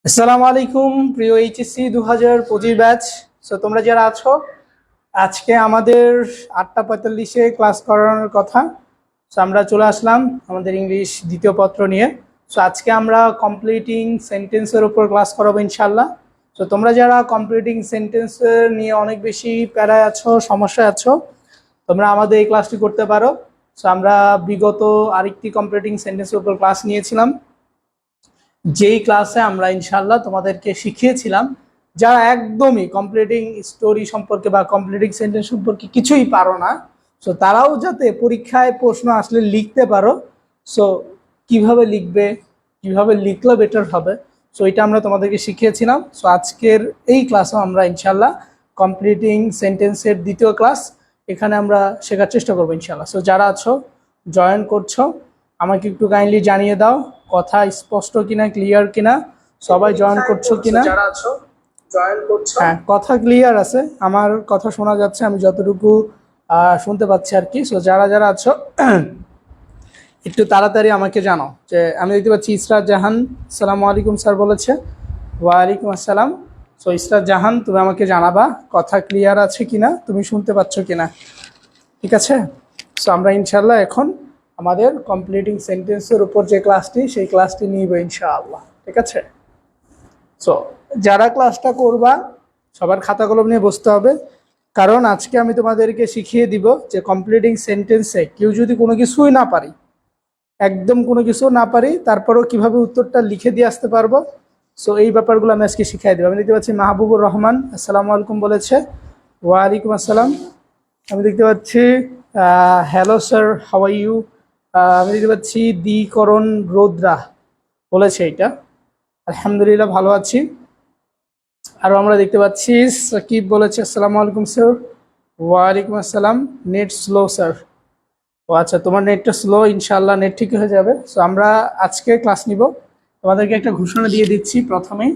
আসসালামু আলাইকুম প্রিয় এইচএসসি 2025 ব্যাচ। সো তোমরা যারা আছো, আজকে আমাদের 8:45-এ ক্লাস করানোর কথা। সো আমরা চলে আসলাম আমাদের ইংলিশ দ্বিতীয় পত্র নিয়ে। সো আজকে আমরা কমপ্লিটিং সেন্টেন্সের উপর ক্লাস করাবো ইনশাল্লাহ। সো তোমরা যারা কমপ্লিটিং সেন্টেন্সের নিয়ে অনেক বেশি প্যারায় আছো, সমস্যায় আছো, তোমরা আমাদের এই ক্লাসটি করতে পারো। সো আমরা বিগত আরেকটি কমপ্লিটিং সেন্টেন্সের উপর ক্লাস নিয়েছিলাম, যেই ক্লাসে আমরা ইনশাল্লাহ তোমাদেরকে শিখিয়েছিলাম যারা একদমই কমপ্লিটিং স্টোরি সম্পর্কে বা কমপ্লিটিং সেন্টেন্স সম্পর্কে কিছুই পারো না, সো তারাও যাতে পরীক্ষায় প্রশ্ন আসলে লিখতে পারো। সো কিভাবে লিখবে, কিভাবে লিখলে বেটার হবে, সো এটা আমরা তোমাদেরকে শিখিয়েছিলাম। সো আজকের এই ক্লাসও আমরা ইনশাল্লাহ কমপ্লিটিং সেন্টেন্সের দ্বিতীয় ক্লাস এখানে আমরা শেখার চেষ্টা করবো ইনশাল্লাহ। সো যারা আছো, জয়েন করছো, আমাকে একটু কাইন্ডলি জানিয়ে দাও কথা স্পষ্ট কিনা, ক্লিয়ার কিনা, সবাই জয়েন করছো কিনা। যারা আছো জয়েন করছো। হ্যাঁ, কথা ক্লিয়ার আছে, আমার কথা শোনা যাচ্ছে, আমি যতটুকু শুনতে পাচ্ছি আর কি। সো যারা যারা আছো একটু তাড়াতাড়ি আমাকে জানাও। যে আমি দেখতে পাচ্ছি ইসরাত জাহান আসসালামু আলাইকুম স্যার বলেছে। ওয়ালাইকুম আসসালাম। সো ইসরাত জাহান, তুমি আমাকে জানাবা কথা ক্লিয়ার আছে কিনা, তুমি শুনতে পাচ্ছ কিনা, ঠিক আছে? সো আমরা ইনশাল্লাহ এখন আমাদের কমপ্লিটিং সেন্টেন্সের উপর যে ক্লাসটি, সেই ক্লাসটি নিব ইনশাআল্লাহ, ঠিক আছে? সো যারা ক্লাসটা করবা সবার খাতা কলম নিয়ে বসতে হবে, কারণ আজকে আমি তোমাদেরকে শিখিয়ে দিব যে কমপ্লিটিং সেন্টেন্সে কেউ যদি কোনো কিছুই না পারি, একদম কোনো কিছু না পারি, তারপরেও কিভাবে উত্তরটা লিখে দিয়ে আসতে পারবো। সো এই ব্যাপারগুলো আমি আজকে শিখিয়ে দেবো। আমি দেখতে পাচ্ছি মাহবুবুর রহমান আসসালামু আলাইকুম বলেছে। ওয়ালাইকুম আসসালাম। আমি দেখতে পাচ্ছি hello sir, how are you. আমি দেখতে পাচ্ছি দ্বিকরণ রোদ্রা বলেছে এটা। আলহামদুলিল্লাহ ভালো আছি। আরও আমরা দেখতে পাচ্ছি সাকিব বলেছে আসসালামু আলাইকুম স্যার। ওয়ালাইকুম আসসালাম। Net slow sir. ও আচ্ছা, তোমার নেটটা স্লো, ইনশাআল্লাহ নেট ঠিক হয়ে যাবে। সো আমরা আজকে ক্লাস নিব। তোমাদেরকে একটা ঘোষণা দিয়ে দিচ্ছি প্রথমেই,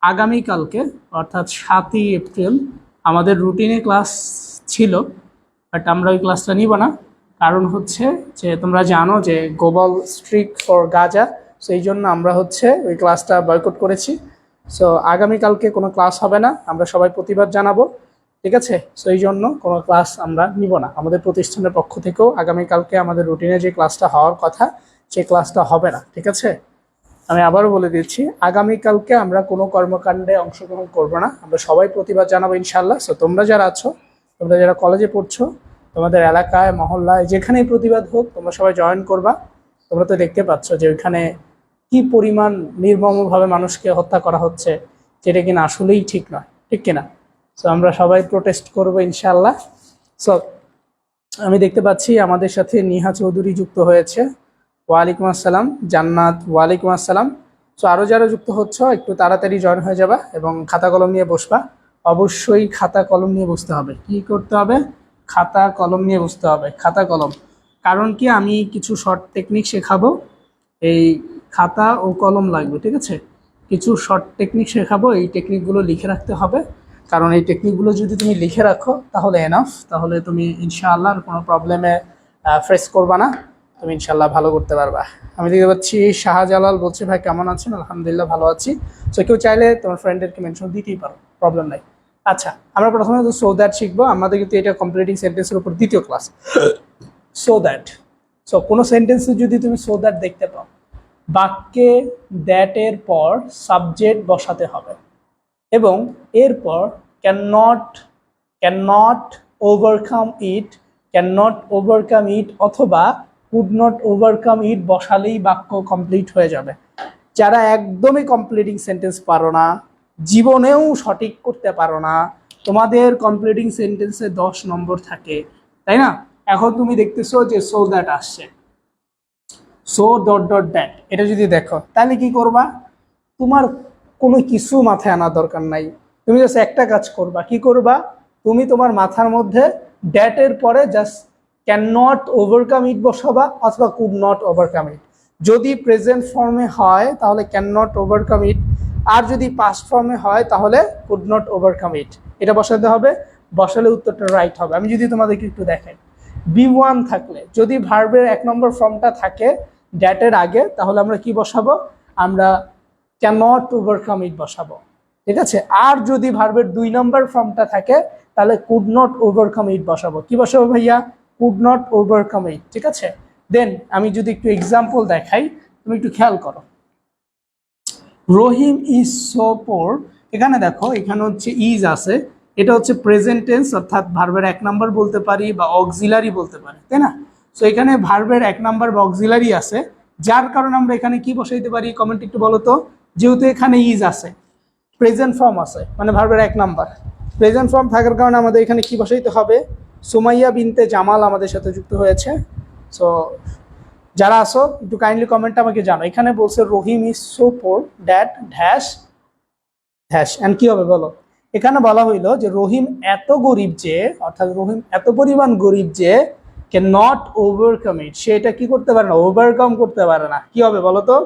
আগামীকালকে অর্থাৎ 7ই এপ্রিল আমাদের রুটিনে ক্লাস ছিল, বাট আমরা ওই ক্লাসটা নিব না। কারণ হচ্ছে যে তোমরা জানো যে গ্লোবাল স্ট্রিক ফর গাজা, সেই জন্য আমরা হচ্ছে ওই ক্লাসটা বয়কট করেছি। সো আগামীকালকে কোনো ক্লাস হবে না, আমরা সবাই প্রতিবাদ জানাবো, ঠিক আছে? সো এই জন্য কোনো ক্লাস আমরা নিব না। আমাদের প্রতিষ্ঠানের পক্ষ থেকেও আগামীকালকে আমাদের রুটিনে যে ক্লাসটা হওয়ার কথা, সেই ক্লাসটা হবে না, ঠিক আছে? আমি আবারও বলে দিচ্ছি, আগামীকালকে আমরা কোনো কর্মকাণ্ডে অংশগ্রহণ করব না, আমরা সবাই প্রতিবাদ জানাবো ইনশাল্লাহ। সো তোমরা যারা আছো, তোমরা যারা কলেজে পড়ছো, তোমাদের এলাকায় মহল্লায় যেখানেই প্রতিবাদ হোক, তোমরা সবাই জয়েন করবা। তোমরা তো দেখতে পাচ্ছ যে ওইখানে কি পরিমাণ নির্মমভাবে মানুষকে হত্যা করা হচ্ছে, যেটা কিনা আসলেই ঠিক নয়, ঠিক কিনা? সো আমরা সবাই প্রোটেস্ট করবো ইনশাল্লাহ। সো আমি দেখতে পাচ্ছি আমাদের সাথে নিহা চৌধুরী যুক্ত হয়েছে। ওয়ালাইকুম আসসালাম। জান্নাত ওয়ালাইকুম আসসালাম। সো আরও যারা যুক্ত হচ্ছ একটু তাড়াতাড়ি জয়েন হয়ে যাবা এবং খাতা কলম নিয়ে বসবা। অবশ্যই খাতা কলম নিয়ে বসতে হবে। কি করতে হবে? খাতা কলম নিয়ে বসতে হবে, খাতা কলম। কারণ কি, আমি কিছু শর্ট টেকনিক শেখাবো, এই খাতা ও কলম লাগবে, ঠিক আছে? কিছু শর্ট টেকনিক শেখাবো, এই টেকনিকগুলো লিখে রাখতে হবে। কারণ এই টেকনিকগুলো যদি তুমি লিখে রাখো তাহলে এনাফ, তাহলে তুমি ইনশাআল্লাহ কোনো প্রবলেমে ফেস করবা না, তুমি ইনশাআল্লাহ ভালো করতে পারবা। আমি দেখতে পাচ্ছি শাহজালাল বলছে ভাই কেমন আছেন? আলহামদুলিল্লাহ ভালো আছি। সো কেউ চাইলে তোমার ফ্রেন্ডদেরকে মেনশন দিতেই পারো, প্রবলেম নাই। আচ্ছা, আমরা প্রথমে তো সো দ্যাট শিখবো। আমাদের কিন্তু এটা কমপ্লিটিং সেন্টেন্সের উপর দ্বিতীয় ক্লাস। সো দ্যাট, সো কোনো সেন্টেন্সে যদি তুমি সো দ্যাট দেখতে পাও, বাক্যে দ্যাটের পর সাবজেক্ট বসাতে হবে এবং এরপর ক্যান নট ওভারকাম ইট, অথবা কুড নট ওভারকাম ইট বসালেই বাক্য কমপ্লিট হয়ে যাবে। যারা একদমই কমপ্লিটিং সেন্টেন্স পারো না, জীবনেও সঠিক করতে পারো না, তোমাদের কমপ্লিটিং সেন্টেন্সে 10 নম্বর থাকে, তাই না? এখন তুমি দেখতেছো যে সো দ্যাট আসছে, সো ডট ডট দ্যাট, এটা যদি দেখো তাহলে কি করবা? তোমার কোনো কিছু মাথায় আনার দরকার নাই, তুমি জাস্ট একটা কাজ করবা। কি করবা? তুমি তোমার মাথার মধ্যে ড্যাটের পরে just can not overcome it বসাবা অথবা কুড নট ওভারকাম ইট। যদি প্রেজেন্ট ফর্মে হয় তাহলে ক্যান নট ওভারকাম ইট, আর যদি পাস্ট ফর্মে হয় তাহলে কুড নট ওভারকাম ইট, এটা বসাতে হবে। বসালে উত্তরটা রাইট হবে। আমি যদি তোমাদেরকে একটু দেখাই, বি1 থাকলে, যদি ভার্বের 1 নম্বর ফর্মটা থাকে ড্যাটের আগে, তাহলে আমরা কি বসাবো? আমরা ক্যান নট ওভারকাম ইট বসাবো, ঠিক আছে। আর যদি ভার্বের 2 নম্বর ফর্মটা থাকে তাহলে কুড নট ওভারকাম ইট বসাবো। কি বসাবো ভাইয়া? কুড নট ওভারকাম ইট, ঠিক আছে। দেন আমি যদি একটু এক্সাম্পল দেখাই, তুমি একটু খেয়াল করো। রহিম ইজ সো পোর, এখানে দেখো এখানে হচ্ছে ইজ আছে, এটা হচ্ছে প্রেজেন্ট টেন্স, অর্থাৎ ভার্বের 1 নাম্বার বলতে পারি বা অক্সিলারি বলতে পারি, তাই না? সো এখানে ভার্বের 1 নাম্বার বা অক্সিলারি আছে, যার কারণে আমরা এখানে কি বসাইতে পারি কমেন্ট একটু বলো তো। যেহেতু এখানে ইজ আছে, প্রেজেন্ট ফর্ম আছে, মানে ভার্বের 1 নাম্বার, প্রেজেন্ট ফর্ম থাকার কারণে আমাদের এখানে কি বসাইতে হবে? সুমাইয়া বিনতে জামাল আমাদের সাথে যুক্ত হয়েছে। সো যারা আসো একটু কাইন্ডলি কমেন্ট আমাকে জানো। এখানে বলছে Rahim is so poor that dash dash, and কি হবে বলো? এখানে বলা হইলো যে রহিম এত গরিব যে, অর্থাৎ রহিম এত পরিমাণ গরিব যে ক্যান নট ওভারকাম ইট, সে এটা কি করতে পারে না? ওভারকাম করতে পারে না। কি হবে বলো তো?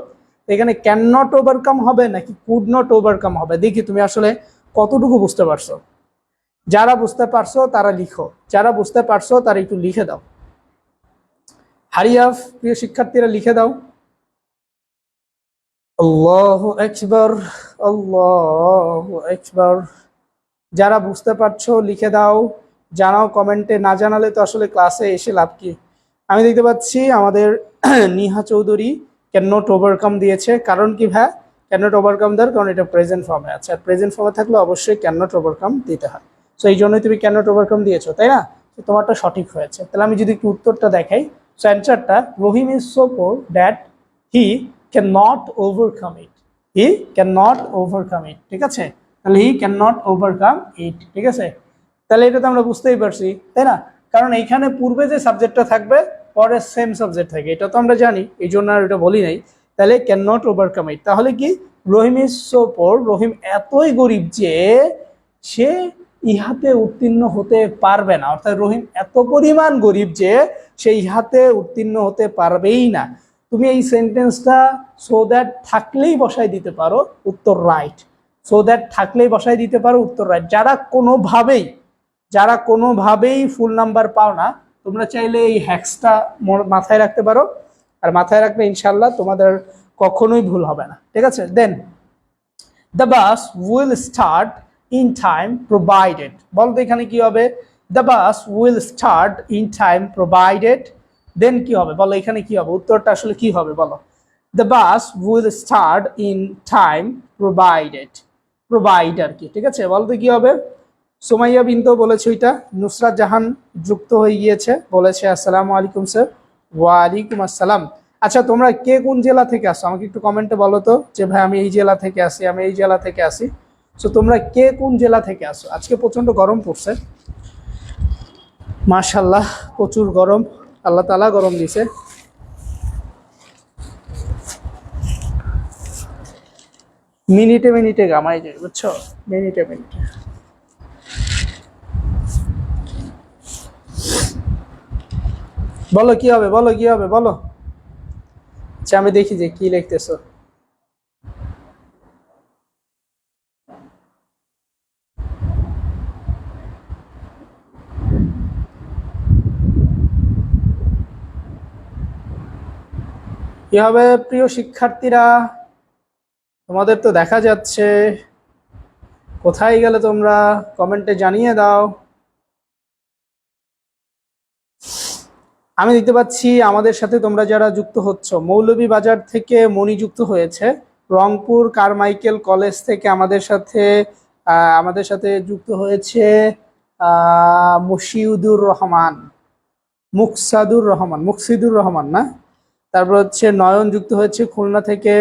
এখানে ক্যান নট ওভারকাম হবে নাকি কুড নট ওভারকাম হবে? দেখি তুমি আসলে কতটুকু বুঝতে পারছো। যারা বুঝতে পারছো তারা লিখো, যারা বুঝতে পারছো তারা একটু লিখে দাও। হারিয়াফ প্রিয় শিক্ষার্থীরা লিখে দাও। আল্লাহু আকবার, আল্লাহু আকবার। যারা বুঝতে পারছো লিখে দাও, জানাও কমেন্টে, না জানালে তো আসলে ক্লাসে এসে লাভ কি। আমি দেখতে পাচ্ছি আমাদের Niha Chowdhury can not overcome দিয়েছে, কারণ কি ভাই ক্যান নট ওভারকাম দেওয়ার কারণ এটা প্রেজেন্ট ফর্মে আছে, আর প্রেজেন্ট ফর্মে থাকলে অবশ্যই ক্যান নট ওভারকাম দিতে হয়। সো এই জন্যই তুমি ক্যান নট ওভারকাম দিয়েছো, তাই না? তো তোমারটা সঠিক হয়েছে। তাহলে আমি যদি একটু উত্তরটা দেখাই, সো অ্যান্সারটা Rahim is so poor that he can not overcome it, he can not overcome it, ঠিক আছে। তাহলে he can not overcome it, ঠিক আছে। তাহলে এটা তো আমরা বুঝতেই পারছি, তাই না? কারণ এইখানে পূর্বে যে সাবজেক্টটা থাকবে পরে সেম সাবজেক্ট থাকে, এটা তো আমরা জানি, এই জন্য আর এটা বলি নাই। তাহলে ক্যান নট ওভারকাম ইট, তাহলে কি রহিম ইজ সো পোর, রহিম এতই গরিব যে সে ইহাতে উত্তীর্ণ হতে পারবে না, অর্থাৎ রহিম এত পরিমাণ গরিব যে সে ইহাতে উত্তীর্ণ হতে পারবেই না। তুমি এই সেন্টেন্সটা সো দ্যাট থাকলেই বসাই দিতে পারো, উত্তর রাইট। সো দ্যাট থাকলেই বসাই দিতে পারো, উত্তর রাইট। যারা কোনোভাবেই ফুল নাম্বার পাও না, তোমরা চাইলে এই হ্যাক্সটা মাথায় রাখতে পারো, আর মাথায় রাখলে ইনশাল্লাহ তোমাদের কখনোই ভুল হবে না, ঠিক আছে। Then the bus will start in time provided, বলতো এখানে কি হবে? The bus will start in time provided, then কি হবে বলো? এখানে কি হবে? উত্তরটা আসলে কি হবে বলো? The bus will start in time provided, provide আর কি, ঠিক আছে। বলতে কি হবে? সুমাইয়া বিনতো বলেছে ওইটা। নুসরাত জাহান যুক্ত হয়ে গিয়েছে, বলেছে আসসালামু আলাইকুম স্যার। ওয়ালাইকুম আসসালাম। আচ্ছা তোমরা কে কোন জেলা থেকে আসো আমাকে একটু কমেন্টে বলো তো, যে ভাই আমি এই জেলা থেকে আসি, আমি এই জেলা থেকে আসি। সো তোমরা কে কোন জেলা থেকে আসো? আজকে প্রচন্ড গরম পড়ছে, মাশাআল্লাহ প্রচুর গরম, আল্লাহ তাআলা গরম দিছে। মিনিটে মিনিটে গামাই যায়, বুঝছো? মিনিটে মিনিটে। বলো কি হবে, বলো কি হবে, বলো। আচ্ছা আমি দেখি যে কি লিখতেছো। কি হবে প্রিয় শিক্ষার্থীরা? তোমাদের তো দেখা যাচ্ছে, কোথায় গেলে তোমরা? কমেন্টে জানিয়ে দাও। আমি দেখতে পাচ্ছি আমাদের সাথে তোমরা যারা যুক্ত হচ্ছ, মৌলভীবাজার থেকে মনি যুক্ত হয়েছে, রংপুর কারমাইকেল কলেজ থেকে আমাদের সাথে যুক্ত হয়েছে মুশিউদুর রহমান, মুকসিদুর রহমান না। তারপর হচ্ছে নয়ন যুক্ত হয়েছে খুলনা থেকে,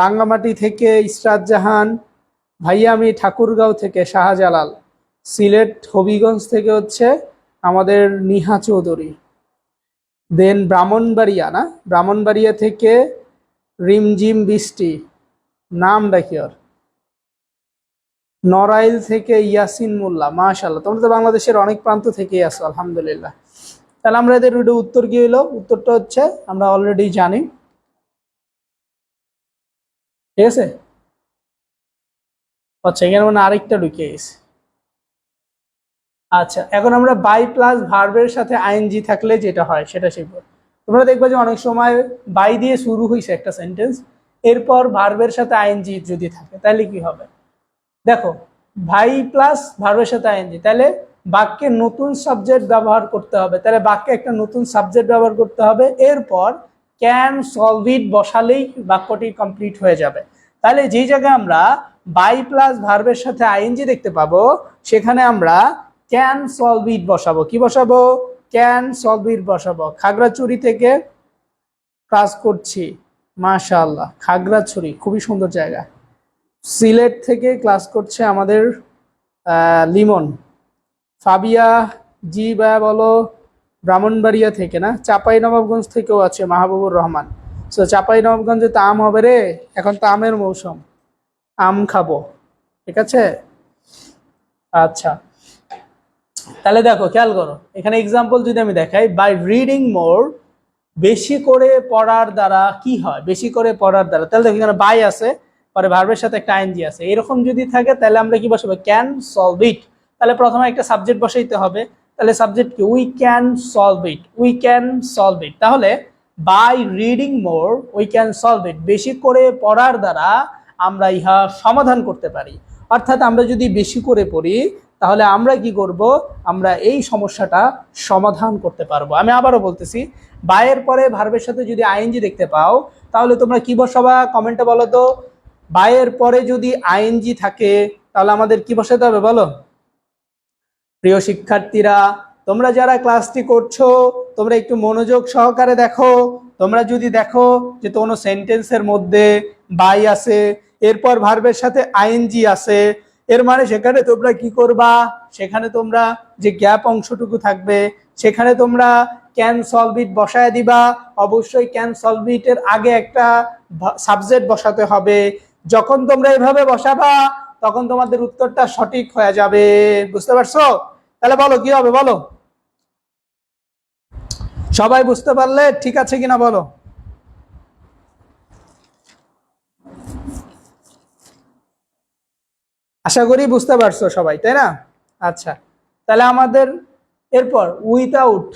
রাঙ্গামাটি থেকে ইসরাত জাহান, ভাইয়া আমি ঠাকুরগাঁও থেকে শাহজালাল, সিলেট হবিগঞ্জ থেকে হচ্ছে আমাদের নিহা চৌধুরী, দেন ব্রাহ্মণবাড়িয়া না, ব্রাহ্মণবাড়িয়া থেকে রিমঝিম বৃষ্টি, নাম ডাকি ওর, নড়াইল থেকে ইয়াসিন মোল্লা। মাশাআল্লাহ তোমরা তো বাংলাদেশের অনেক প্রান্ত থেকেই আসো, আলহামদুলিল্লাহ। তাহলে আমরা এদের উত্তর কি হইলো? উত্তরটা হচ্ছে আমরা অলরেডি জানি, ঠিক আছে। আচ্ছা এখানে মানে আরেকটা ঢুকিয়ে গেছে। আচ্ছা এখন আমরা বাই প্লাস ভার্বের সাথে আইএনজি থাকলে যেটা হয় সেটা শিখবো। তোমরা দেখবে যে অনেক সময় বাই দিয়ে শুরু হয়েছে একটা সেন্টেন্স, এরপর ভার্বের সাথে আইএনজি যদি থাকে তাহলে কি হবে? দেখো, ভাই প্লাস ভার্বের সাথে আইএনজি, তাহলে বাক্যে নতুন সাবজেক্ট ব্যবহার করতে হবে, তাহলে বাক্যে একটা নতুন সাবজেক্ট ব্যবহার করতে হবে, এরপর ক্যান সলভ ইট বসালেই বাক্যটি কমপ্লিট হয়ে যাবে। তাহলে যেই জায়গায় আমরা বাই প্লাস ভার্বের সাথে আইএনজি দেখতে পাবো, সেখানে আমরা ক্যান সলভ ইট বসাবো। কি বসাবো? ক্যান সলভ ইট বসাবো। খাগড়াছড়ি থেকে ক্লাস করছি, মাশাআল্লাহ, খাগড়াছড়ি খুবই সুন্দর জায়গা। সিলেট থেকে ক্লাস করছে আমাদের লিমন। ফাবিয়া জি ভাইয়া বলো, ব্রাহ্মণবাড়িয়া থেকে না, চাঁপাইনবাবগঞ্জ থেকেও আছে মাহবুবুর রহমান। সো চাঁপাইনবাবগঞ্জে তো আম হবে রে, এখন তো আমের মৌসুম, আম খাবো, ঠিক আছে। আচ্ছা, তাহলে দেখো খেয়াল করো, এখানে এক্সাম্পল যদি আমি দেখাই, বাই রিডিং মোর, বেশি করে পড়ার দ্বারা কি হয়? বেশি করে পড়ার দ্বারা, তাহলে দেখো এখানে বাই আছে, পরে ভার্বের সাথে একটা আইএনজি আছে, এরকম যদি থাকে তাহলে আমরা কি বসাবো? Can solve it. তাহলে প্রথমে একটা সাবজেক্ট বসাইতে হবে, তাহলে সাবজেক্ট কি? We can solve it, we can solve it. তাহলে by reading more we can solve it, বেশি করে পড়ার দ্বারা আমরা ইহা সমাধান করতে পারি। অর্থাৎ আমরা যদি বেশি করে পড়ি তাহলে আমরা কি করব? আমরা এই সমস্যাটা সমাধান করতে পারবো। আমি আবারও বলতেছি, বায়ের পরে ভার্বের সাথে যদি আইএনজি দেখতে পাও তাহলে তোমরা কি বসাবা? কমেন্টে বলো তো। বায়ের পরে যদি আইএনজি থাকে তাহলে আমাদের কি বসাতে হবে বলো? প্রিয় শিক্ষার্থীরা, তোমরা যারা ক্লাসটি করছো তোমরা একটু মনোযোগ সহকারে দেখো। তোমরা যদি দেখো যে কোনো সেন্টেন্সের মধ্যে বাই আছে, এরপর ভার্বের সাথে আইএনজি আছে, এর মানে সেখানে তোমরা কি করবা? সেখানে তোমরা যে গ্যাপ অংশটুকু থাকবে সেখানে তোমরা ক্যান সলভ ইট বসায় দিবা। অবশ্যই ক্যান সলভ ইট এর আগে একটা সাবজেক্ট বসাতে হবে। যখন তোমরা এভাবে বসাবা তখন তোমাদের উত্তরটা সঠিক হয়ে যাবে। বুঝতে পারছো? তাহলে বলো কি হবে বলো? সবাই বুঝতে পারলে ঠিক আছে কিনা বলো? আশা করি বুঝতে পারছো সবাই, তাই না? আচ্ছা, তাহলে আমাদের এরপর উইদাউট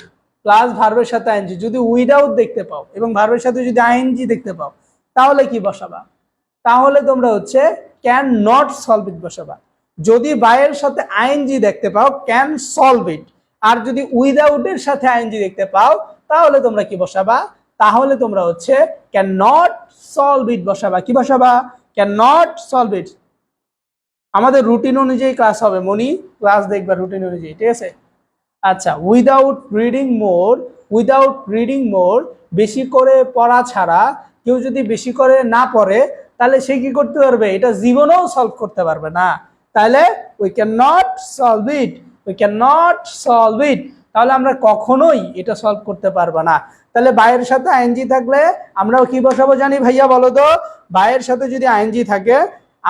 প্লাস ভার্বের সাথে আইএনজি, যদি উইদাউট দেখতে পাও এবং ভার্বের সাথে যদি আইএনজি দেখতে পাও তাহলে কি বসাবা? তাহলে তোমরা হচ্ছে ক্যান নট সলভ ইট বসাবা। যদি বাইয়ের সাথে আইএনজি দেখতে পাও ক্যান সলভ ইট, আর যদি উইদাউট এর সাথে আইএনজি দেখতে পাও তাহলে তোমরা কি বসাবা? তাহলে তোমরা হচ্ছে ক্যান নট সলভ ইট বসাবা। কি বসাবা? Can not solve it. আমাদের রুটিন অনুযায়ী ক্লাস হবে মনি, ক্লাস দেখবা রুটিন অনুযায়ী, ঠিক আছে? আচ্ছা, উইদাউট রিডিং মোর, উইদাউট রিডিং মোর, বেশি করে পড়া ছাড়া কেউ যদি বেশি করে না পড়ে তাহলে সে কি করতে পারবে? এটা জীবনেও সলভ করতে পারবে না। তাহলে we can not solve it, we can not solve it, তাহলে আমরা কখনোই এটা সলভ করতে পারবো না। তাহলে বায়ের সাথে আইএনজি থাকলে আমরাও কি বসাবো জানি ভাইয়া বলো তো? বায়ের সাথে যদি আইএনজি থাকে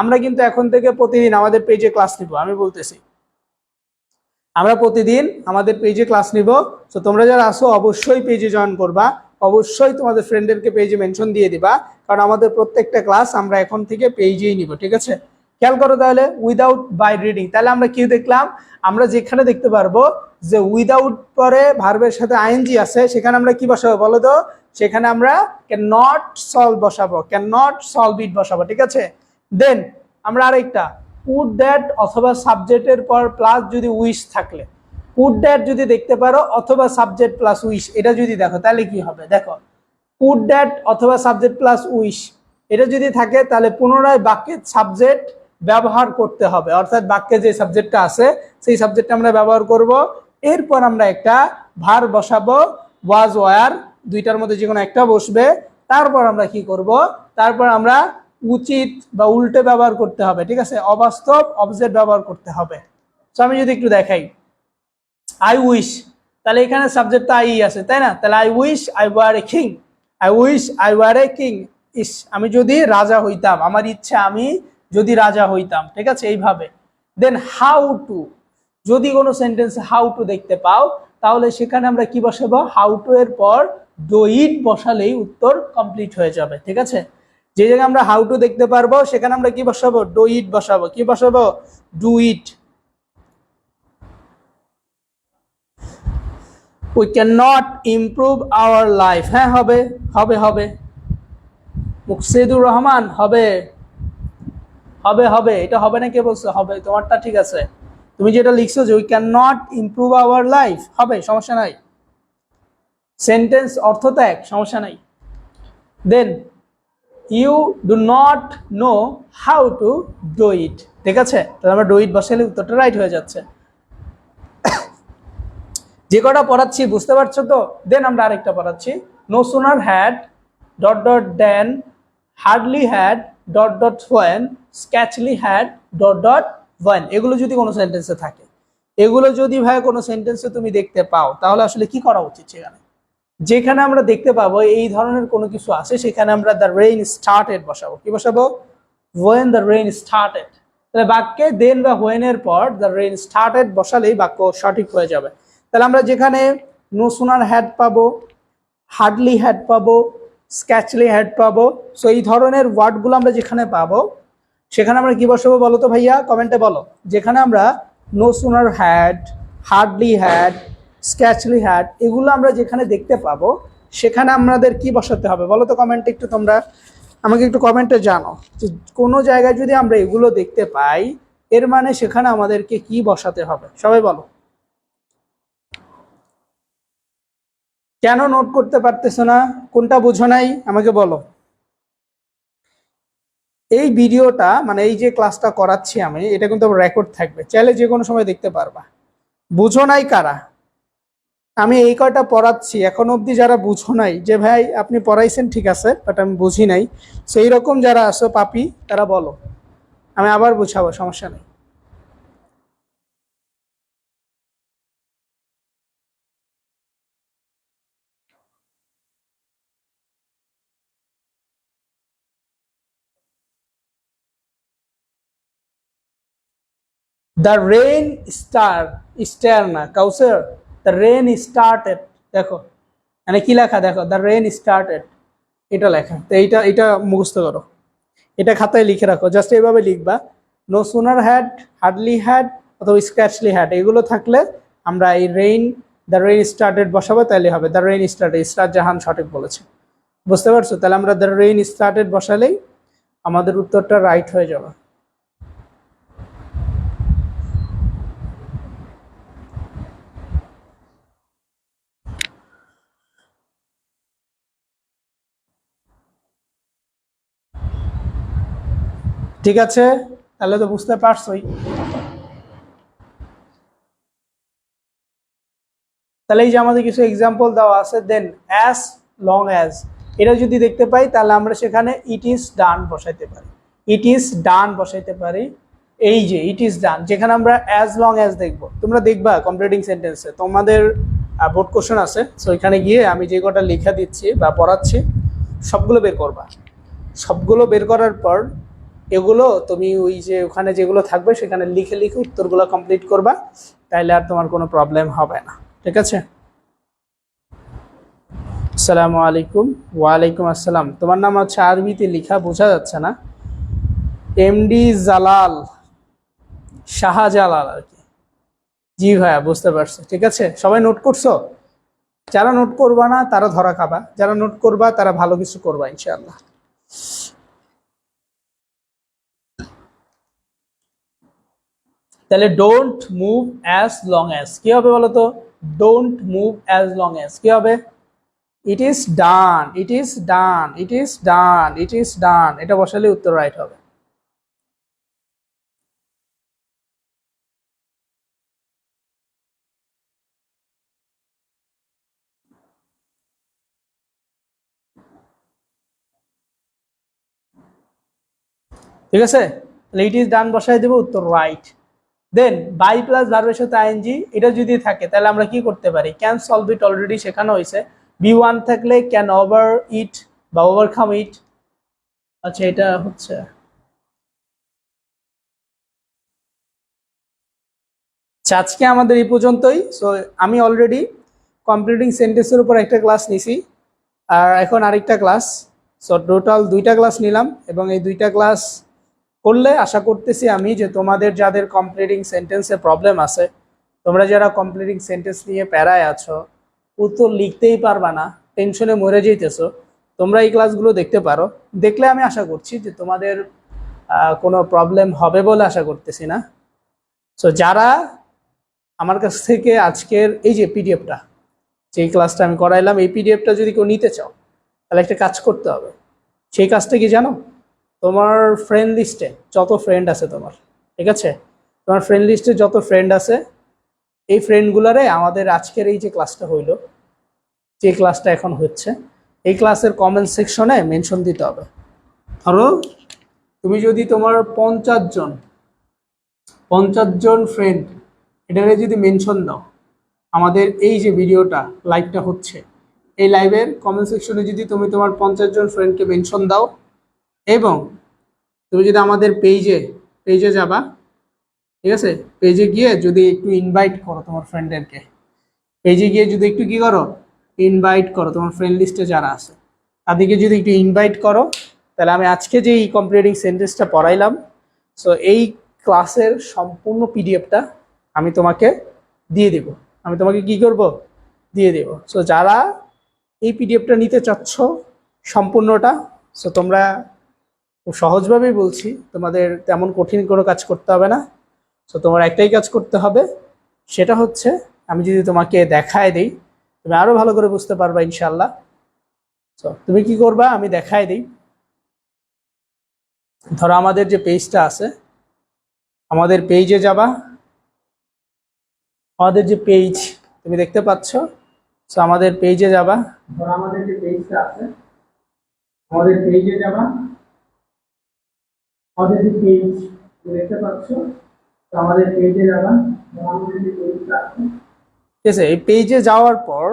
আমরা কিন্তু এখন থেকে প্রতিদিন আমাদের পেজে ক্লাস নিব। আমি বলতেছি আমরা প্রতিদিন আমাদের পেজে ক্লাস নিব। তো তোমরা যারা আসো অবশ্যই পেজে জয়েন করবা, অবশ্যই তোমাদের ফ্রেন্ডদেরকে পেজে মেনশন দিয়ে দিবা, কারণ আমাদের প্রত্যেকটা ক্লাস আমরা এখন থেকে পেজেই নিব, ঠিক আছে? খেয়াল করো তাহলে, উইদাউট বাই রিডিং, তাহলে আমরা কি দেখলাম? আমরা যেখানে দেখতে পারবো যে উইদাউট পরে ভার্বের সাথে আইএনজি আছে সেখানে আমরা কি বসাবো বলো তো? সেখানে আমরা ক্যান নট সলভ বসাবো, ক্যান নট সলভ ইট বসাবো, ঠিক আছে? দেন আমরা আরেকটা কুড দ্যাট অথবা সাবজেক্টের পর প্লাস যদি উইশ থাকলে, কুড দ্যাট যদি দেখতে পারো অথবা সাবজেক্ট প্লাস উইশ, এটা যদি দেখো তাহলে কি হবে? দেখো, কুড দ্যাট অথবা সাবজেক্ট প্লাস উইশ এটা যদি থাকে তাহলে পুনরায় বাক্যের সাবজেক্ট ব্যবহার করতে হবে, অর্থাৎ বাক্যে যে সাবজেক্টটা আছে সেই সাবজেক্টটা আমরা ব্যবহার করব। এরপর আমরা একটা ভার বসাবো, ওয়াজ ওয়ার, দুইটার মধ্যে যে কোনো একটা বসবে। তারপর আমরা কি করব? তারপর আমরা উচিত বা উল্টে ব্যবহার করতে হবে, ঠিক আছে? অবাস্তব অবজেক্ট ব্যবহার করতে হবে। তো আমি যদি একটু দেখাই, আই উইশ, তাহলে এখানে সাবজেক্টটা আই আছে, তাই না? তাহলে I wish I were a king, I wish I were a king, ইস আমি যদি রাজা হইতাম, আমার ইচ্ছা আমি যদি রাজা হইতাম, ঠিক আছে? এইভাবে। দেন হাউ টু, যদি কোনো সেন্টেন্সে হাউ টু দেখতে পাও তাহলে সেখানে আমরা কি বসাবো? হাউ টু এর পর ডু ইট বসালেই উত্তর কমপ্লিট হয়ে যাবে, ঠিক আছে? যে জায়গায় আমরা হাউ টু দেখতে পারবো সেখানে আমরা কি বসাবো? ডু ইট বসাবো। কি বসাবো? Do it. We can not improve our life. হ্যাঁ হবে, হবে হবে। মুকসিদুর রহমান হবে, হবে হবে। এটা হবে না কে বলছে? হবে, তোমারটা ঠিক আছে। তুমি যেটা লিখছো যে we can not improve our life, হবে, সমস্যা নাই। সেন্টেন্স অর্থ তো এক, সমস্যা নাই। Then you do not know how to do it. ঠিক আছে, তাহলে আমরা ডু ইট বসালে উত্তরটা রাইট হয়ে যাচ্ছে। যে কটা পড়াচ্ছি বুঝতে পারছো তো? দেন আমরা আরেকটা পড়াচ্ছি। No sooner had dot dot then hardly had dot dot when scarcely had dot dot when. এগুলো যদি কোনো সেন্টেন্সে থাকে, এগুলো যদি ভাই কোনো সেন্টেন্সে তুমি দেখতে পাও, তাহলে আসলে কি করা উচিত? সেখানে যেখানে আমরা দেখতে পাবো এই ধরনের কোনো কিছু আছে, সেখানে আমরা দ্য রেইন স্টার্টেড বসাবো। কি বসাবো? When the rain started. তাহলে বাক্যে দেন বা হোয়েন এর পর দ্য রেইন স্টার্টেড বসালেই বাক্য সঠিক হয়ে যাবে। তাহলে আমরা যেখানে নো সুনার হ্যাড পাবো, হার্ডলি হ্যাড পাবো, স্ক্যাচলি হ্যাড পাবো, সো এই ধরনের ওয়ার্ডগুলো আমরা যেখানে পাবো, সেখানে আমরা কি বসাবো বলো তো ভাইয়া? কমেন্টে বলো। যেখানে আমরা no sooner had, hardly had, scarcely had এগুলো আমরা যেখানে দেখতে পাবো, সেখানে আমাদের কি বসাতে হবে বলো তো কমেন্টে একটু। তোমরা আমাকে একটু কমেন্টে জানো যে কোনো জায়গায় যদি আমরা এগুলো দেখতে পাই, এর মানে সেখানে আমাদেরকে কি বসাতে হবে, সবাই বলো। কেন নোট করতে পারতেছো না? কোনটা বুঝো নাই আমাকে বলো। এই ভিডিওটা মানে এই যে ক্লাসটা করাচ্ছি আমি, এটা কিন্তু রেকর্ড থাকবে, চাইলে যে কোনো সময় দেখতে পারবা। বুঝো নাই কারা? আমি এই কয়টা পড়াচ্ছি এখন অবধি যারা বুঝো নাই, যে ভাই আপনি পড়াইছেন ঠিক আছে বাট আমি বুঝি নাই, সেই রকম যারা আসো পাপি, তারা বলো, আমি আবার বুঝাবো, সমস্যা নেই। দ্য রেইন স্টার না কাউসার, দ্য রেইন স্টার্টেড। দেখো মানে কি লেখা দেখো, দ্য রেইন স্টার্টেড, এটা লেখা। তো এটা মুখস্থ করো, এটা খাতায় লিখে রাখো, জাস্ট এইভাবে লিখবা। No sooner had, hardly had অথবা স্ক্র্যাচলি হ্যাড এগুলো থাকলে আমরা এই রেইন, দ্য রেইন স্টার্টেড বসাবো, তাহলে হবে দ্য রেইন স্টার্টেড। ইসরাত জাহান সঠিক বলেছে, বুঝতে পারছো? তাহলে আমরা দ্য রেইন স্টার্টেড বসালেই আমাদের উত্তরটা রাইট হয়ে যাবে। ঠিক আছে, তাহলে তো বুঝতে পারছোই। তাহলে এই যে আমাদের কিছু এক্সাম্পল দেওয়া আছে। দেন অ্যাজ লং অ্যাজ, এটা যদি দেখতে পাই তাহলে আমরা সেখানে ইট ইজ ডান বসাইতে পারি, ইট ইজ ডান বসাইতে পারি। এই যে ইট ইজ ডান, যেখানে আমরা অ্যাজ লং অ্যাজ দেখবো, তোমরা দেখবা কমপ্লিটিং সেন্টেন্সে তোমাদের বোর্ড কোশ্চেন আছে, সো এখানে গিয়ে আমি যে কটা লেখা দিচ্ছি বা পড়াচ্ছি সবগুলো বের করবা। সবগুলো বের করার পর এগুলো তুমি ওই যে ওখানে যেগুলো থাকবে সেখানে লিখে লিখে উত্তরগুলো কমপ্লিট করবা, তাইলে আর তোমার কোনো প্রবলেম হবে না। ঠিক আছে, আসসালামু আলাইকুম। ওয়ালাইকুম আসসালাম। তোমার নাম হচ্ছে আরবিতে লেখা, বোঝা যাচ্ছে না। এমডি জালাল, শাহজালাল আর কি। জি ভাইয়া বুঝতে পারছি। ঠিক আছে, সবাই নোট করছো? যারা নোট করবা না তারা ধরা খাবা, যারা নোট করবা তারা ভালো কিছু করবা ইনশাআল্লাহ। তাহলে don't move as long as কি হবে বলো তো? Don't move as long as কি হবে? It is done, it is done, it is done, it is done, এটা বসালে উত্তর রাইট হবে। ঠিক আছে, তাহলে ইট ইজ ডান বসাই দেবো, উত্তর রাইট। দেন বাই প্লাস ভার্বের সাথে আইএনজি এটা যদি থাকে তাহলে আমরা কি করতে পারি? ক্যান সলভ ইট অলরেডি শেখানো হয়েছে। বি ওয়ান থাকলে ক্যান ওভার ইট বা ওভারকাম ইট। আচ্ছা এটা হচ্ছে, আজকে আমাদের এই পর্যন্তই। সো আমি অলরেডি কমপ্লিটিং সেন্টেন্সের উপর একটা ক্লাস নিছি, আর এখন আরেকটা ক্লাস। সো টোটাল দুইটা ক্লাস নিলাম, এবং এই দুইটা ক্লাস করলে আশা করতেছি আমি যে তোমাদের যাদের কমপ্লিটিং সেন্টেন্সে প্রবলেম আছে, তোমরা যারা কমপ্লিটিং সেন্টেন্স নিয়ে প্যারায় আছো, উত্তর লিখতেই পারবা না, টেনশনে মরে যেতেছো, তোমরা এই ক্লাসগুলো দেখতে পারো। দেখলে আমি আশা করছি যে তোমাদের কোনো প্রবলেম হবে বলে আশা করতেছি না। সো যারা আমার কাছ থেকে আজকের এই যে পিডিএফটা, যেই ক্লাসটা আমি করাইলাম, এই পিডিএফটা যদি কেউ নিতে চাও, তাহলে একটা কাজ করতে হবে। সেই কাজটা কি জানো? তোমার ফ্রেন্ড লিস্টে যত ফ্রেন্ড আছে তোমার, ঠিক আছে, তোমার ফ্রেন্ড লিস্টে যত ফ্রেন্ড আছে, এই ফ্রেন্ডগুলারে আমাদের আজকের এই যে ক্লাসটা হইলো, যে ক্লাসটা এখন হচ্ছে, এই ক্লাসের কমেন্ট সেকশনে মেনশন দিতে হবে। ধরো তুমি যদি তোমার 50 জন ফ্রেন্ড এটারে যদি মেনশন দাও, আমাদের এই যে ভিডিওটা লাইভটা হচ্ছে, এই লাইভের কমেন্ট সেকশনে যদি তুমি তোমার 50 জন ফ্রেন্ডকে মেনশন দাও, এবং তুমি যদি আমাদের পেজে যাবা, ঠিক আছে, পেজে গিয়ে যদি একটু ইনভাইট করো তোমার ফ্রেন্ডদেরকে, পেজে গিয়ে যদি একটু কি করো, ইনভাইট করো তোমার ফ্রেন্ড লিস্টে যারা আছে তাদেরকে যদি একটু ইনভাইট করো, তাহলে আমি আজকে যে এই কম্পিউটিং সেন্টেন্সটা পড়াইলাম, সো এই ক্লাসের সম্পূর্ণ পিডিএফটা আমি তোমাকে দিয়ে দেব। আমি তোমাকে কি করব, দিয়ে দেব। সো যারা এই পিডিএফটা নিতে চাচ্ছ সম্পূর্ণটা, সো তোমরা খুব সহজভাবেই বলছি, তোমাদের তেমন কঠিন কোনো কাজ করতে হবে না। সো তোমার একটাই কাজ করতে হবে, সেটা হচ্ছে আমি যদি তোমাকে দেখায় দিই, তুমি আরো ভালো করে বুঝতে পারবা ইনশাল্লাহ। তো তুমি কি করবা, আমি দেখায় দিই। ধরো আমাদের যে পেজটা আছে, আমাদের পেজে যাবা, আমাদের যে পেজ তুমি দেখতে পাচ্ছ, তো আমাদের পেজে যাবা, ধরো আমাদের যে পেজটা আছে, আমাদের পেজে যাবা, আমাদের যে পেজ তুমি দেখতে পাচ্ছ, তো আমাদের পেজে যাবা, ধরো আমাদের যে পেজটা আছে, ঠিক আছে, এই পেজে যাওয়ার পর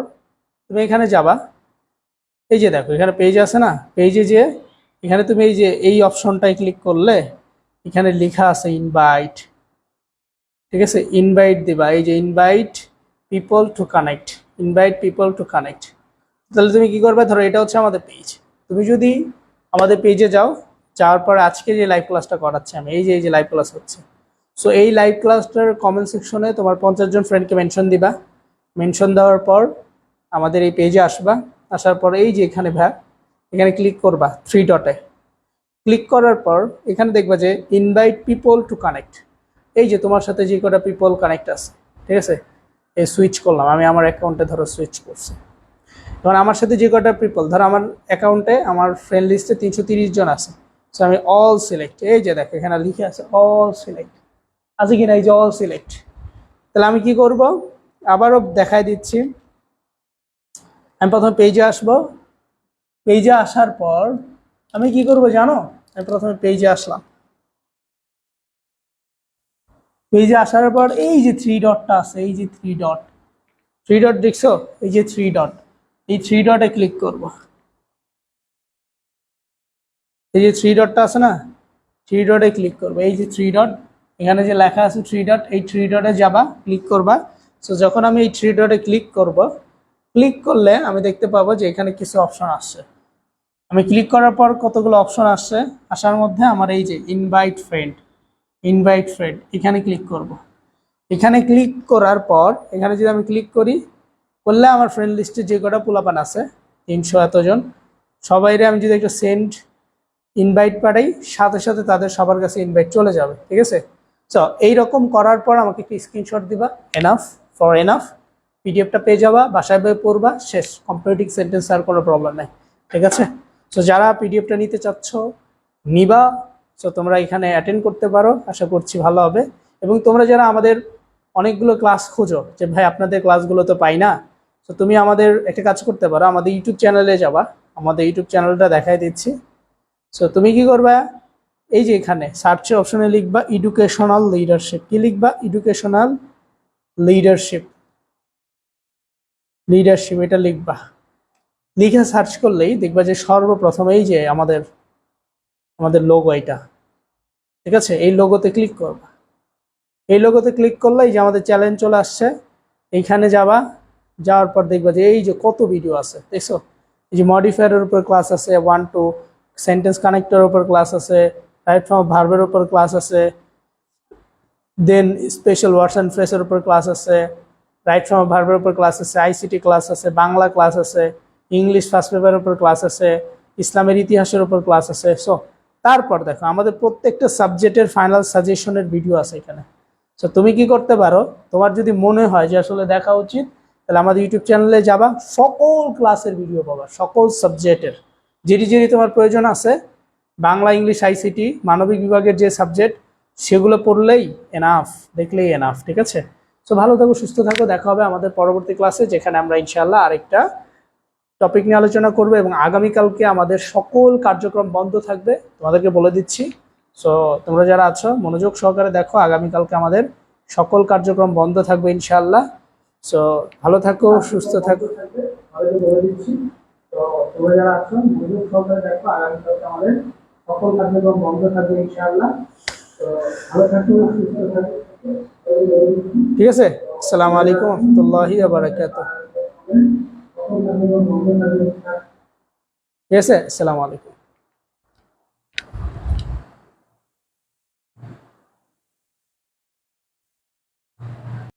তুমি এখানে যাবা, এই যে দেখো এখানে পেজ আছে না, পেজে যে এখানে তুমি এই যে এই অপশনটায় ক্লিক করলে এখানে লেখা আছে ইনভাইট, ঠিক আছে, ইনভাইট দিবা, এই যে invite people to connect, invite people to connect. তাহলে তুমি কি করবে, ধরো এটা হচ্ছে আমাদের পেজ, তুমি যদি আমাদের পেজে যাও, যাওয়ার পর আজকে যে লাইভ ক্লাসটা করাচ্ছি আমি, এই যে লাইভ ক্লাস হচ্ছে, সো এই লাইভ ক্লাসটার কমেন্ট সেকশনে তোমার 50 জন ফ্রেন্ডকে মেনশন দিবা, মেনশন দেওয়ার পর আমাদের এই পেজে আসবা, আসার পর এই যে এখানে এখানে ক্লিক করবা 3 ডটে, ক্লিক করার পর এখানে দেখবা যে ইনভাইট পিপল টু কানেক্ট, এই যে তোমার সাথে যে কটা পিপল কানেক্ট আছে, ঠিক আছে, এই সুইচ করলাম আমি আমার অ্যাকাউন্টে, ধরো সুইচ করছি, এখন আমার সাথে যে কটা পিপল, ধরো আমার অ্যাকাউন্টে আমার ফ্রেন্ড লিস্টে 330 জন আছে, সো আমি অল সিলেক্ট, এই যে দেখো এখানে লিখে আছে অল সিলেক্ট, আছে কিনা, এই যে অল সিলেক্ট। তাহলে আমি কি করব, আবারও দেখাই দিচ্ছি, আমি প্রথমে পেজে আসব, পেজে আসার পর আমি কি করব জানো, আমি প্রথমে পেজে আসলাম, পেজে আসার পর এই যে 3 ডটটা আছে, এই যে 3 ডট দেখছো, এই যে 3 ডট, এই 3 ডটে ক্লিক করব, এই যে 3 ডটটা আছে না, 3 ডটে ক্লিক করবো, এই যে 3 ডট, এখানে যে লেখা আছে 3 ডট, এই 3 ডটে যাবা, ক্লিক করবা। সো যখন আমি এই 3 ডটে ক্লিক করব, ক্লিক করলে আমি দেখতে পাবো যে এখানে কিছু অপশন আসছে, আমি ক্লিক করার পর কতগুলো অপশন আসছে, আসার মধ্যে আমার এই যে ইনভাইট ফ্রেন্ড, ইনভাইট ফ্রেন্ড এখানে ক্লিক করব, এখানে ক্লিক করার পর এখানে যদি আমি ক্লিক করি, করলে আমার ফ্রেন্ড লিস্টে যে কটা পোলাপান আছে 300 এতজন, সবাইরে আমি যদি একটা সেন্ড ইনভাইট পাঠাই, সাথে সাথে তাদের সবার কাছে ইনভাইট চলে যাবে, ঠিক আছে। সো এইরকম করার পর আমাকে একটি স্ক্রিনশট দিবা, এনাফ ফর এনাফ, পিডিএফটা পেয়ে যাবা, বাসায় বই পড়বা, শেষ, কম্পিউটিং সেন্টেন্স, আর কোনো প্রবলেম নাই, ঠিক আছে। সো যারা পিডিএফটা নিতে চাচ্ছ নিবা, সো তোমরা এখানে অ্যাটেন্ড করতে পারো, আশা করছি ভালো হবে। এবং তোমরা যারা আমাদের অনেকগুলো ক্লাস খোঁজো যে ভাই আপনাদের ক্লাসগুলো তো পাই না, তো তুমি আমাদের একটা কাজ করতে পারো, আমাদের ইউটিউব চ্যানেলে যাবা, আমাদের ইউটিউব চ্যানেলটা দেখাই দিচ্ছি। সো তুমি কি করবা, এই যে এখানে সার্চ অপশনে লিখবা এডুকেশনাল লিডারশিপ, কি লিখবা, এডুকেশনাল লিডারশিপ, লিডারশিপ এটা লিখবা, লিখে সার্চ করলেই দেখবা যে সর্বপ্রথম এই যে আমাদের আমাদের লোগো এটা, ঠিক আছে, এই লোগোতে ক্লিক করবা, এই লোগোতে ক্লিক করলে এই যে আমাদের চ্যালেঞ্জ চলে আসছে, এইখানে যাবা, যাওয়ার পর দেখবা যে এই যে কত ভিডিও আছে, দেখছো, এই যে মডিফায়ারের উপর ক্লাস আছে, 1 to সেন্টেন্স কানেক্টরের উপর ক্লাস আছে, রাইট ফ্রম ভার্বের উপর ক্লাস আছে, দেন স্পেশাল ওয়ার্ডস অ্যান্ড ফ্রেজের উপর ক্লাস আছে, রাইট ফ্রম ভার্বের উপর ক্লাস আছে, আইসিটি ক্লাস আছে, বাংলা ক্লাস আছে, ইংলিশ ফার্স্ট পেপারের উপর ক্লাস আছে, ইসলামের ইতিহাসের উপর ক্লাস আছে। সো তারপর দেখো আমাদের প্রত্যেকটা সাবজেক্টের ফাইনাল সাজেশনের ভিডিও আছে এখানে। সো তুমি কি করতে পারো, তোমার যদি মনে হয় যে আসলে দেখা উচিত, তাহলে আমাদের ইউটিউব চ্যানেলে যাবা, সকল ক্লাসের ভিডিও পাবা, সকল সাবজেক্টের যেটি যেটি তোমার প্রয়োজন আছে, বাংলা, ইংলিশ, আইসিটি, মানবিক বিভাগের যে সাবজেক্ট, সেগুলো পড়লেই এনাফ, দেখলেই এনাফ। ঠিক আছে? সো ভালো থাকো, সুস্থ থাকো, দেখা হবে আমাদের পরবর্তী ক্লাসে, যেখানে আমরা ইনশাআল্লাহ আরেকটা টপিক নিয়ে আলোচনা করবো। এবং আগামীকালকে আমাদের সকল কার্যক্রম বন্ধ থাকবে, তোমাদেরকে বলে দিচ্ছি। সো তোমরা যারা আছো মনোযোগ সহকারে দেখো, আগামীকালকে আমাদের সকল কার্যক্রম বন্ধ থাকবে ইনশাআল্লাহ। সো ভালো থাকো, সুস্থ থাকো, বলে দিচ্ছি। তো তোমরা যারা আছো মনোযোগ সহকারে দেখো, আগামীকালকে আমাদের সকল কার্যক্রম বন্ধ থাকবে ইনশাআল্লাহ। তো ভালো থাকো, সুস্থ থাকো। ঠিক আছে? আসসালামু আলাইকুম ওয়া রাহমাতুল্লাহি ওয়া বারাকাতুহু। ঠিক আছে? আসসালামু আলাইকুম।